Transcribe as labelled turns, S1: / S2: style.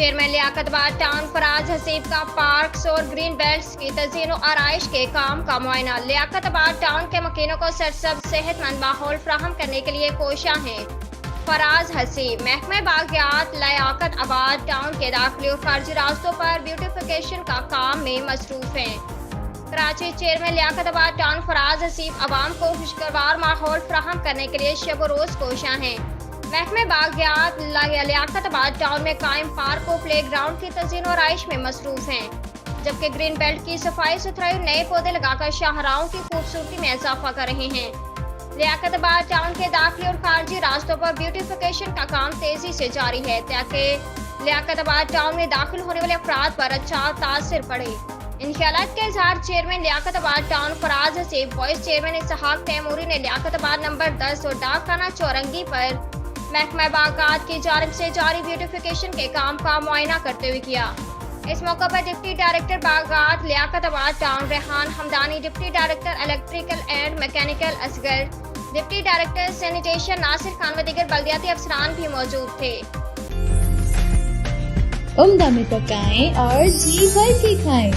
S1: Chairman لیاقت آباد town فراز حسیب کا parks اور گرین بیلٹس کی تزئین و آرائش کے کام کا معائنہ۔ لیاقت آباد ٹاؤن کے مکینوں کو سرسبز صحت مند ماحول فراہم کرنے کے لیے کوشاں ہیں۔ فراز حسیب محکمہ باغیات لیاقت آباد ٹاؤن کے داخلی اور خارجی راستوں پر بیوٹیفیکیشن کا کام میں مصروف ہیں۔ کراچی چیئرمین لیاقت آباد ٹاؤن فراز حسیب عوام کو خوشگوار ماحول فراہم کرنے کے لیے شب و روز کوشاں ہیں۔ محکمہ باغیات لیاقت آباد ٹاؤن میں قائم پارک و پلے گراؤنڈ کی تزئین و آرائش میں مصروف ہیں، جبکہ گرین بیلٹ کی صفائی ستھرائی اور نئے پودے لگا کر شاہراہوں کی خوبصورتی میں اضافہ کر رہے ہیں۔ لیاقت آباد ٹاؤن کے داخلی اور خارجی راستوں پر بیوٹیفیکیشن کا کام تیزی سے جاری ہے تاکہ لیاقت آباد ٹاؤن میں داخل ہونے والے افراد پر اچھا تاثر پڑے۔ ان خیالات کا اظہار چیئرمین لیاقت آباد ٹاؤن فراز حسیب، وائس چیئرمین اسحاق تیموری نے لیاقت آباد نمبر 10 اور ڈاک خانہ چورنگی پر محکمہ باغیات کی جانب سے جاری بیوٹیفیکیشن کے کام کا معائنہ کرتے ہوئے کیا۔ اس موقع پر ڈپٹی ڈائریکٹر باغیات Liaquatabad town Rehan Hamdani, deputy director electrical and mechanical Asghar, deputy director sanitation Nasir Khan و دیگر بلدیاتی افسران بھی موجود تھے۔
S2: عمدہ میں پکائیں اور جی بھر کے کھائیں۔